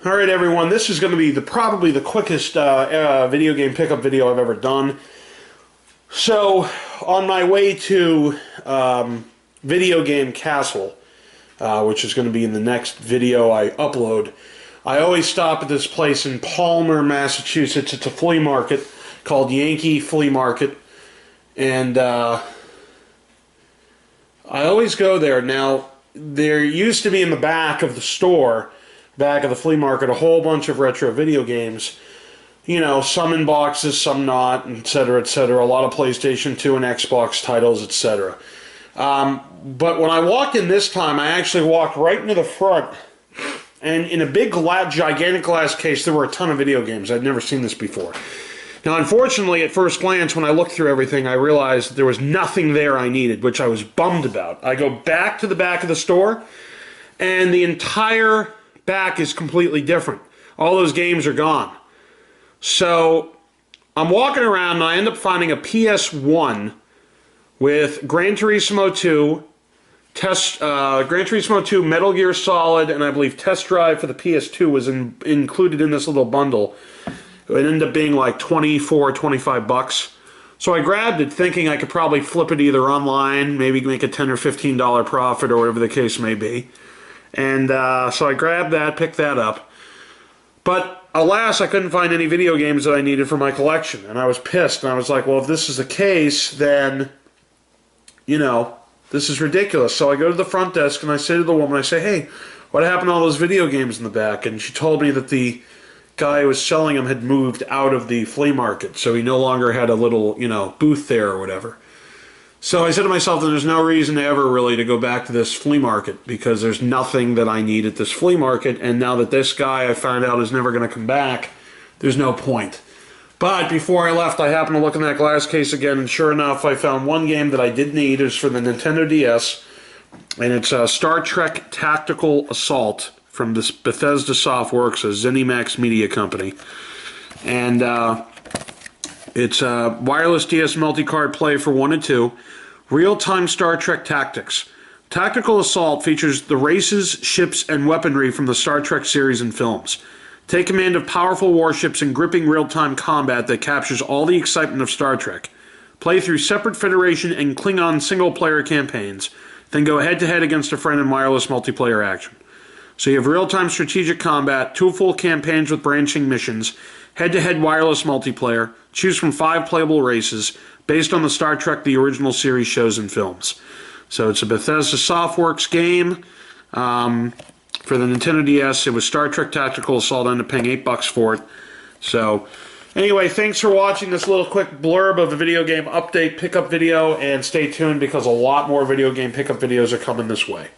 Alright everyone, this is going to be probably the quickest video game pickup video I've ever done. So, on my way to Video Game Castle, which is going to be in the next video I upload, I always stop at this place in Palmer, Massachusetts. It's a flea market called Yankee Flea Market, and I always go there. Now, there used to be in the back of the store, back of the flea market, a whole bunch of retro video games. You know, some in boxes, some not, etc., etc. A lot of PlayStation 2 and Xbox titles, etc. But when I walked in this time, I actually walked right into the front, and in a big, gigantic glass case, there were a ton of video games. I'd never seen this before. Now, unfortunately, at first glance, when I looked through everything, I realized there was nothing there I needed, which I was bummed about. I go back to the back of the store, and the entire back is completely different. All those games are gone. So I'm walking around and I end up finding a PS1 with Gran Turismo 2, Gran Turismo 2, Metal Gear Solid, and I believe Test Drive for the PS2 was included in this little bundle. It ended up being like 24, 25 bucks. So I grabbed it thinking I could probably flip it either online, maybe make a $10 or $15 profit or whatever the case may be. And so I grabbed that, picked that up. But alas, I couldn't find any video games that I needed for my collection. And I was pissed. And I was like, well, if this is the case, then, you know, this is ridiculous. So I go to the front desk and I say to the woman, I say, hey, what happened to all those video games in the back? And she told me that the guy who was selling them had moved out of the flea market. So he no longer had a little, you know, booth there or whatever. So I said to myself that there's no reason ever really to go back to this flea market because there's nothing that I need at this flea market, and now that this guy I found out is never going to come back, there's no point. But before I left, I happened to look in that glass case again, and sure enough, I found one game that I did need. It was for the Nintendo DS, and it's Star Trek Tactical Assault from this Bethesda Softworks, a ZeniMax Media company. And it's wireless DS multi-card play for 1 and 2. Real-time Star Trek Tactics. Tactical Assault features the races, ships, and weaponry from the Star Trek series and films. Take command of powerful warships in gripping real-time combat that captures all the excitement of Star Trek. Play through separate Federation and Klingon single-player campaigns, then go head-to-head against a friend in wireless multiplayer action. So you have real-time strategic combat, 2 full campaigns with branching missions, head-to-head wireless multiplayer, choose from 5 playable races, based on the Star Trek The Original Series shows and films. So it's a Bethesda Softworks game. For the Nintendo DS, it was Star Trek Tactical Assault. I ended up paying $8 for it. So, anyway, thanks for watching this little quick blurb of the video game update pickup video, and stay tuned because a lot more video game pickup videos are coming this way.